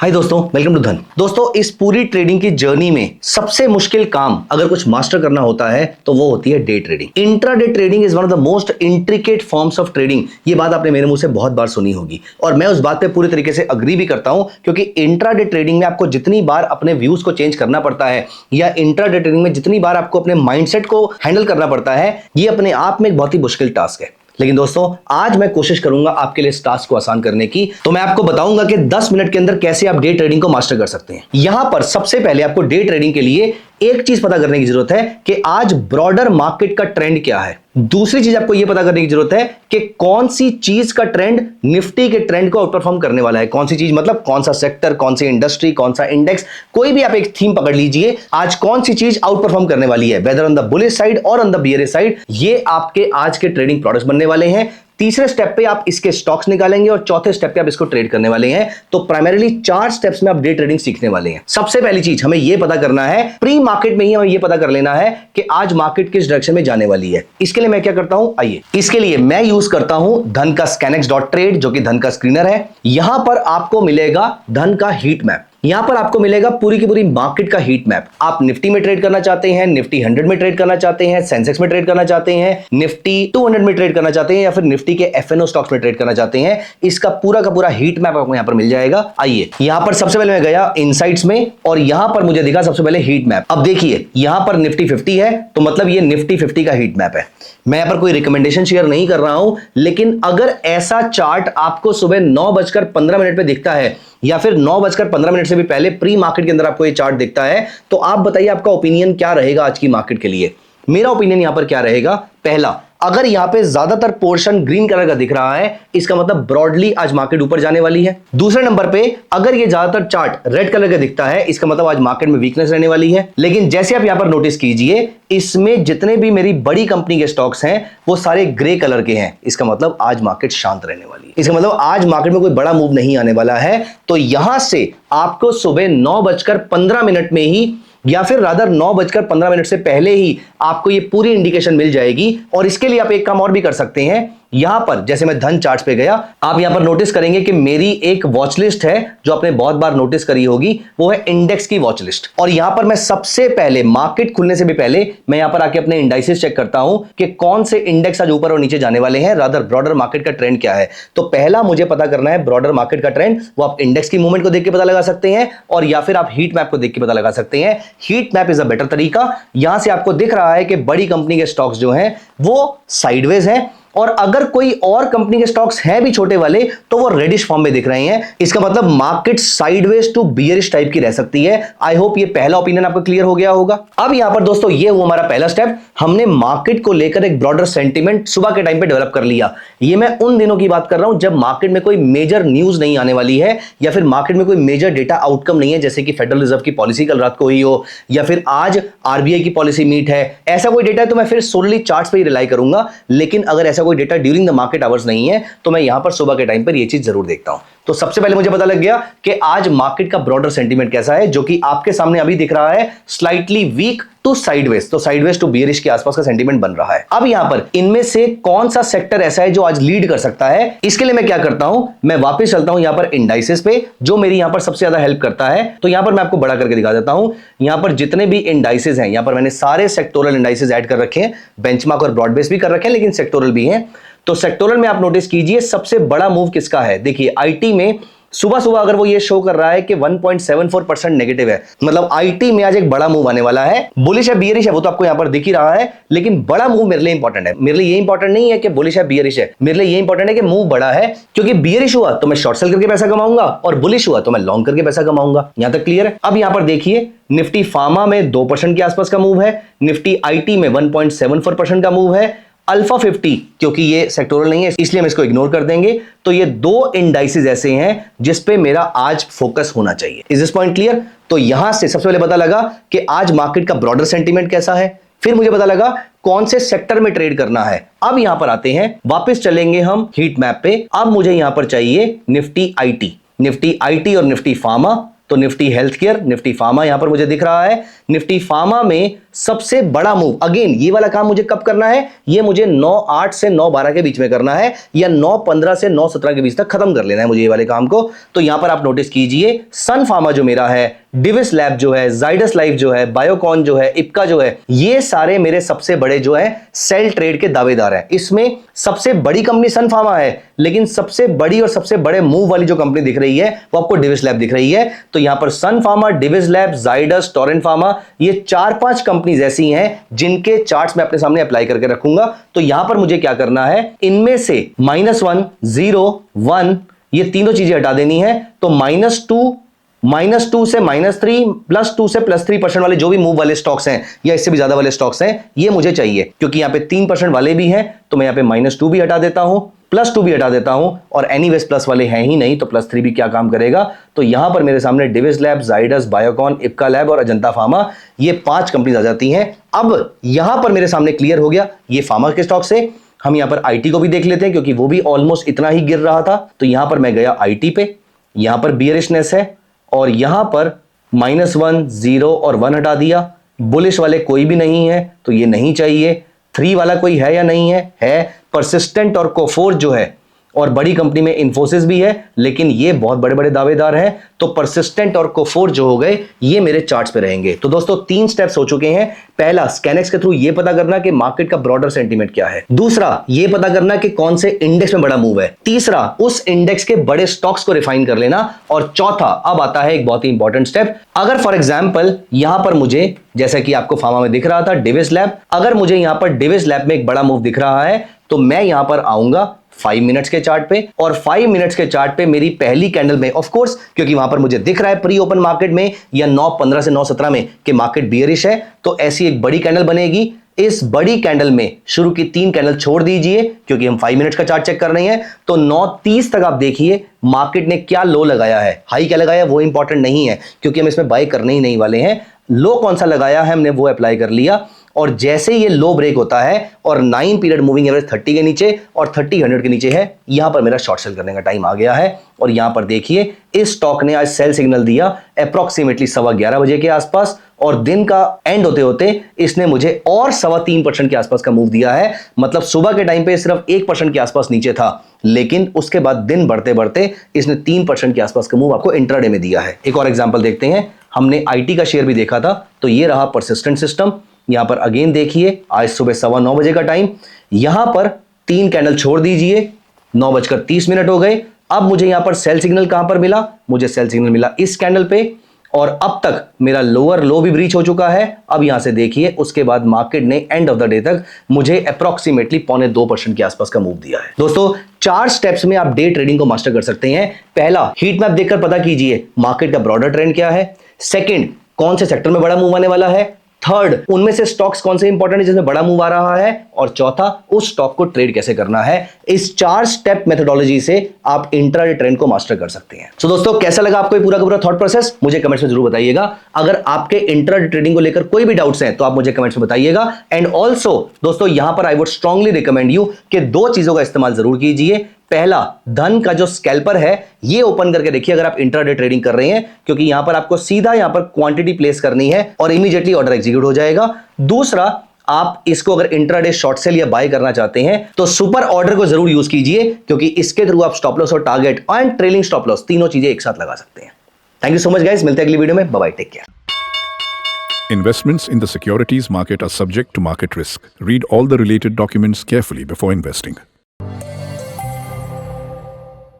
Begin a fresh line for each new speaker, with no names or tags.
हाय दोस्तों, welcome to धन। दोस्तों, इस पूरी ट्रेडिंग की जर्नी में सबसे मुश्किल काम अगर कुछ मास्टर करना होता है तो वो होती है day trading. Intraday trading is one of the most intricate forms of trading. ये बात आपने मेरे मुंह से बहुत बार सुनी होगी और मैं उस बात पे पूरी तरीके से अग्री भी करता हूं, क्योंकि इंट्राडे ट्रेडिंग में आपको जितनी बार अपने व्यूज को चेंज करना पड़ता है या इंट्राडे ट्रेडिंग में जितनी बार आपको अपने माइंडसेट को हैंडल करना पड़ता है, ये अपने आप में एक बहुत ही मुश्किल टास्क है। लेकिन दोस्तों, आज मैं कोशिश करूंगा आपके लिए इस टास्क को आसान करने की। तो मैं आपको बताऊंगा कि 10 मिनट के अंदर कैसे आप डे ट्रेडिंग को मास्टर कर सकते हैं। यहां पर सबसे पहले आपको डे ट्रेडिंग के लिए एक चीज पता करने की जरूरत है कि आज ब्रॉडर मार्केट का ट्रेंड क्या है। दूसरी चीज आपको यह पता करने की जरूरत है कि कौन सी चीज का ट्रेंड निफ्टी के ट्रेंड को आउट परफॉर्म करने वाला है। कौन सी चीज मतलब कौन सा सेक्टर, कौन सी इंडस्ट्री, कौन सा इंडेक्स, कोई भी आप एक थीम पकड़ लीजिए। आज कौन सी चीज आउट परफॉर्म करने वाली है, whether on the bullish side और ऑन द बियरिश साइड। ये आपके आज के ट्रेडिंग प्रोडक्ट्स बनने वाले हैं। तीसरे स्टेप पे आप इसके स्टॉक्स निकालेंगे और चौथे स्टेप पे आप इसको ट्रेड करने वाले हैं। तो प्राइमरीली 4 स्टेप्स में आप डे ट्रेडिंग सीखने वाले हैं। सबसे पहली चीज हमें यह पता करना है, प्री मार्केट में ही हमें यह पता कर लेना है कि आज मार्केट किस डायरेक्शन में जाने वाली है। इसके लिए मैं क्या करता हूं, आइए, इसके लिए मैं यूज करता हूं धन का scanex.trade, जो कि धन का स्क्रीनर है। यहां पर आपको मिलेगा धन का हीट मैप। यहां पर आपको मिलेगा पूरी की पूरी मार्केट का हीट मैप। आप निफ्टी में ट्रेड करना चाहते हैं, निफ्टी 100 में ट्रेड करना चाहते हैं, सेंसेक्स में ट्रेड करना चाहते हैं, निफ्टी 200 में ट्रेड करना चाहते हैं या फिर निफ्टी के एफएनओ स्टॉक्स में ट्रेड करना चाहते हैं, इसका पूरा का पूरा हीट मैप आपको यहां पर मिल जाएगा। आइए, यहां पर सबसे पहले मैं गया इनसाइट्स में और यहां पर मुझे दिखा सबसे पहले हीट मैप। अब देखिए, यहां पर निफ्टी 50 है, तो मतलब ये निफ्टी 50 का हीट मैप है। मैं यहां पर कोई रिकमेंडेशन शेयर नहीं कर रहा हूं, लेकिन अगर ऐसा चार्ट आपको सुबह 9:15 पे दिखता है या फिर 9:15 से भी पहले प्री मार्केट के अंदर आपको ये चार्ट दिखता है, तो आप बताइए आपका ओपिनियन क्या रहेगा आज की मार्केट के लिए। मेरा ओपिनियन यहां पर क्या रहेगा, पहला, अगर यहां पे ज्यादातर पोर्शन ग्रीन कलर का दिख रहा है, इसका मतलब ब्रॉडली आज मार्केट ऊपर जाने वाली है। दूसरे नंबर पे अगर ये ज्यादातर चार्ट रेड कलर का दिखता है, इसका मतलब आज मार्केट में वीकनेस रहने वाली है। लेकिन जैसे आप यहां पर नोटिस कीजिए, इसमें जितने भी मेरी बड़ी कंपनी के स्टॉक्स हैं वो सारे ग्रे कलर के हैं। इसका मतलब आज मार्केट शांत रहने वाली है। इसका मतलब आज मार्केट में कोई बड़ा मूव नहीं आने वाला है। तो यहां से आपको सुबह 9:15 में ही या फिर रादर 9:15 से पहले ही आपको ये पूरी इंडिकेशन मिल जाएगी। और इसके लिए आप एक काम और भी कर सकते हैं। यहां पर जैसे मैं धन चार्ट्स पे गया, आप यहां पर नोटिस करेंगे कि मेरी एक वॉच लिस्ट है जो आपने बहुत बार नोटिस करी होगी, वो है इंडेक्स की वॉच लिस्ट। और यहां पर मैं सबसे पहले मार्केट खुलने से भी पहले मैं यहां पर आके अपने इंडाइसेस चेक करता हूं कि कौन से इंडेक्स आज ऊपर और नीचे जाने वाले हैं, रादर ब्रॉडर मार्केट का ट्रेंड क्या है। तो पहला मुझे पता करना है ब्रॉडर मार्केट का ट्रेंड, वो आप इंडेक्स की मूवमेंट को देख के पता लगा सकते हैं और या फिर आप हीट मैप को देख के पता लगा सकते हैं। Heat map is a better तरीका। यहां से आपको दिख रहा है कि बड़ी कंपनी के स्टॉक्स जो हैं वो साइडवेज हैं और अगर कोई और कंपनी के स्टॉक्स हैं भी छोटे वाले तो वो रेडिश फॉर्म में दिख रहे हैं। इसका मतलब market sideways to bearish type की रह सकती है। आई होप ये पहला ओपिनियन आपको क्लियर हो गया होगा। अब यहां पर दोस्तों ये हुआ हमारा पहला स्टेप। हमने मार्केट को लेकर एक ब्रॉडर सेंटीमेंट सुबह के टाइम पे डेवलप कर लिया। ये मैं उन दिनों की बात कर रहा हूं जब मार्केट में कोई मेजर न्यूज नहीं आने वाली है या फिर मार्केट में कोई मेजर डेटा आउटकम नहीं है, जैसे कि फेडरल रिजर्व की पॉलिसी कल रात को हुई हो या फिर आज आरबीआई की पॉलिसी मीट है। ऐसा कोई डेटा है तो मैं फिर सोलली चार्ट्स पे ही रिलाई करूंगा। लेकिन अगर ऐसा कोई data during the market hours नहीं है तो मैं यहां पर सुबह के टाइम पर यह चीज जरूर देखता हूं। तो सबसे पहले मुझे पता लग गया कि आज मार्केट का ब्रॉडर सेंटीमेंट कैसा है, जो कि आपके सामने अभी दिख रहा है स्लाइटली वीक टू साइडवेज। तो साइडवेज टू बियरिश के आसपास का सेंटीमेंट बन रहा है। अब यहां पर इनमें से कौन सा सेक्टर ऐसा है जो आज लीड कर सकता है, इसके लिए मैं क्या करता हूं, मैं वापस चलता हूं यहां पर इंडाइसेस पे, जो मेरी यहां पर सबसे ज्यादा हेल्प करता है। तो यहां पर मैं आपको बड़ा करके दिखा देता हूं। यहां पर जितने भी इंडाइसेस हैं, यहां पर मैंने सारे सेक्टोरल इंडाइसेस ऐड कर रखे हैं, बेंचमार्क और ब्रॉड बेस भी कर रखे हैं, लेकिन सेक्टोरल भी हैं। तो सेक्टोरल में आप नोटिस कीजिए सबसे बड़ा मूव किसका है। देखिए, आईटी में सुबह सुबह अगर वो ये शो कर रहा है कि 1.74% नेगेटिव है, मतलब आईटी में आज एक बड़ा मूव आने वाला है। बुलिश है बियरिश है वो तो आपको यहां पर दिख ही रहा है, लेकिन बड़ा मूव मेरे लिए इंपॉर्टेंट है। मेरे लिए ये इंपॉर्टेंट नहीं है कि बुलिश है बियरिश है, मेरे लिए ये इंपॉर्टेंट है कि मूव बड़ा है। क्योंकि बियरिश हुआ तो मैं शॉर्ट सेल करके पैसा कमाऊंगा और बुलिश हुआ तो मैं लॉन्ग करके पैसा कमाऊंगा। यहां तक क्लियर है। अब यहां पर देखिए, निफ्टी फार्मा में 2% के आसपास का मूव है, निफ्टी आईटी में 1.74% का मूव है, अल्फा 50 क्योंकि ये सेक्टोरल नहीं है इसलिए हम इसको इग्नोर कर देंगे। तो ये दो इंडाइसेस ऐसे हैं जिस पे मेरा आज फोकस होना चाहिए। Is this point clear? तो यहां से सबसे पहले पता लगा कि आज मार्केट का ब्रॉडर सेंटीमेंट कैसा है, फिर मुझे पता लगा कौन से सेक्टर में ट्रेड करना है। अब यहां पर आते हैं, वापस चलेंगे हम हीट मैप पे। अब मुझे यहां पर चाहिए निफ्टी आईटी और निफ्टी फार्मा। तो Nifty health care, Nifty pharma यहां पर मुझे दिख रहा है। निफ्टी फार्मा में सबसे बड़ा मूव, अगेन ये वाला काम मुझे कब करना है, ये मुझे 9:08 से 9:12 के बीच में करना है या 9:15 से 9:17 के बीच तक खत्म कर लेना है मुझे ये वाले काम को। तो यहां पर आप नोटिस कीजिए, सन फार्मा जो मेरा है, डिविस लैब जो है, जाइडस लाइफ जो है, बायोकॉन जो है, इप्का जो है, ये सारे मेरे सबसे बड़े जो है सेल ट्रेड के दावेदार हैं। इसमें सबसे बड़ी कंपनी सन फार्मा है, लेकिन सबसे बड़ी और सबसे बड़े मूव वाली जो कंपनी दिख रही है वो आपको डिविस लैब दिख रही है। तो यहां पर Sun pharma, Divi's lab, Zydus, Torrent pharma, ये 4-5 कंपनीज ऐसी हैं जिनके चार्ट्स मैं अपने सामने अप्लाई करके रखूंगा। तो यहां पर मुझे क्या करना है, इनमें से -1, 0, 1 ये तीनों चीजें हटा देनी है। तो -2 से -3, +2 से +3% वाले जो भी मूव वाले स्टॉक्स हैं या इससे भी ज्यादा वाले स्टॉक्स हैं, ये मुझे चाहिए। क्योंकि यहां पे 3% वाले भी हैं, तो मैं यहां पे -2 भी हटा देता हूं, +2 भी हटा देता हूं, और एनीवेज प्लस वाले हैं ही नहीं, तो +3 भी क्या काम करेगा। तो यहां पर मेरे सामने डिविस लैब, जाइडस, बायोकॉन, इप्का लैब और अजंता फार्मा, ये 5 कंपनीज आ जाती हैं। अब यहां पर मेरे सामने क्लियर हो गया ये फार्मा के स्टॉक से। हम यहां पर आईटी को भी देख लेते हैं, क्योंकि वो भी ऑलमोस्ट इतना ही गिर रहा था। तो यहां पर मैं गया आईटी पे, यहां पर बियरिशनेस है, और यहां पर -1, 0 और 1 हटा दिया। बुलिश वाले कोई भी नहीं है, तो ये नहीं चाहिए। 3 वाला कोई है या नहीं है। परसिस्टेंट और कोफोर्ज जो है, और बड़ी कंपनी में इन्फोसिस भी है, लेकिन ये बहुत बड़े बड़े दावेदार हैं। तो परसिस्टेंट और कोफोर्ज जो हो गए, ये मेरे चार्ट्स पे रहेंगे। तो दोस्तों 3 स्टेप्स हो चुके हैं। पहला, स्कैनेक्स के थ्रू ये पता करना कि मार्केट का ब्रॉडर सेंटीमेंट क्या है। दूसरा, ये पता करना कि कौन से इंडेक्स में बड़ा मूव है। तीसरा, उस इंडेक्स के बड़े स्टॉक्स को रिफाइन कर लेना। और चौथा, अब आता है एक बहुत ही इंपॉर्टेंट स्टेप। अगर फॉर एग्जांपल यहां पर मुझे, जैसा कि आपको फार्मा में दिख रहा था डिविस लैब, अगर मुझे यहां पर डिविस लैब में एक बड़ा मूव दिख रहा है, तो मैं यहां पर आऊंगा 5 मिनट्स के चार्ट पे, और 5 मिनट्स के चार्ट पे मेरी पहली कैंडल में, ऑफ कोर्स क्योंकि वहां पर मुझे दिख रहा है प्री ओपन मार्केट में या 9:15 से 9:17 में कि मार्केट बियरिश है, तो ऐसी एक बड़ी कैंडल बनेगी। इस बड़ी कैंडल में शुरू की 3 कैंडल छोड़ दीजिए, क्योंकि हम 5 मिनट्स का चार्ट चेक कर रहे हैं। तो 9:30 तक आप देखिए मार्केट ने क्या लो लगाया है, हाई क्या लगाया वो इंपॉर्टेंट नहीं है, क्योंकि हम इसमें बाय करने ही नहीं वाले हैं। लो कौन सा लगाया है हमने वो अप्लाई कर लिया, और जैसे ये लो ब्रेक होता है और 9 पीरियड मूविंग एवरेज 30 के नीचे और 30 100 के नीचे है, यहां पर मेरा शॉर्ट सेल करने का टाइम आ गया है। और यहां पर देखिए इस स्टॉक ने आज सेल सिग्नल दिया अप्रॉक्सीमेटली 11:15 बजे के आसपास, और दिन का एंड होते होते इसने मुझे और 3.25% के आसपास का मूव दिया है। मतलब सुबह के टाइम पे सिर्फ 1% के आसपास नीचे था, लेकिन उसके बाद दिन बढ़ते बढ़ते इसने 3% के आसपास का मूव आपको इंट्राडे में दिया है। एक और एग्जांपल देखते हैं। हमने आईटी का शेयर भी देखा था, तो ये रहा परसिस्टेंट सिस्टम। यहां पर अगेन देखिए आज सुबह 9:15 बजे का टाइम, यहां पर 3 कैंडल छोड़ दीजिए, 9:30 हो गए। अब मुझे यहां पर सेल सिग्नल कहां पर मिला, मुझे सेल सिग्नल मिला इस कैंडल पे, और अब तक मेरा लोअर लो भी ब्रीच हो चुका है। अब यहां से देखिए उसके बाद मार्केट ने एंड ऑफ द डे तक मुझे अप्रॉक्सीमेटली 0.25% के आसपास का मूव दिया है। दोस्तों 4 स्टेप्स में आप डे ट्रेडिंग को मास्टर कर सकते हैं। पहला, हीट मैप देखकर पता कीजिए मार्केट का ब्रॉडर ट्रेंड क्या है। सेकंड, कौन से सेक्टर में बड़ा मूव आने वाला है। थर्ड, उनमें से स्टॉक्स कौन से इंपॉर्टेंट है जिसमें बड़ा मूव आ रहा है। और चौथा, उस स्टॉक को ट्रेड कैसे करना है। इस 4 स्टेप मेथोडोलॉजी से आप इंट्राडे ट्रेंड को मास्टर कर सकते हैं। सो दोस्तों कैसा लगा आपको ये पूरा का पूरा थॉट प्रोसेस, मुझे कमेंट्स में जरूर बताइएगा। अगर आपके इंट्राडे ट्रेडिंग को लेकर कोई भी डाउट्स हैं तो आप मुझे कमेंट्स में बताइएगा। एंड ऑल्सो दोस्तों यहां पर I would strongly recommend you कि 2 चीजों का इस्तेमाल जरूर कीजिए। पहला, धन का जो स्कैल्पर है ये ओपन करके देखिए अगर आप इंट्राडे ट्रेडिंग कर रहे हैं, क्योंकि यहां पर आपको सीधा यहां पर क्वांटिटी प्लेस करनी है और इमीडिएटली ऑर्डर एग्जीक्यूट हो जाएगा। दूसरा, आप इसको अगर इंट्राडे शॉर्ट सेल या बाय करना चाहते हैं तो सुपर ऑर्डर को जरूर यूज कीजिए, क्योंकि इसके थ्रू आप स्टॉप लॉस और target and trailing stop loss तीनों चीजें एक साथ लगा सकते हैं। Thank you so much guys, मिलते हैं अगली वीडियो में। Bye bye, take care.
Investments in the securities market are subject to market risk. Read all the related documents carefully before investing.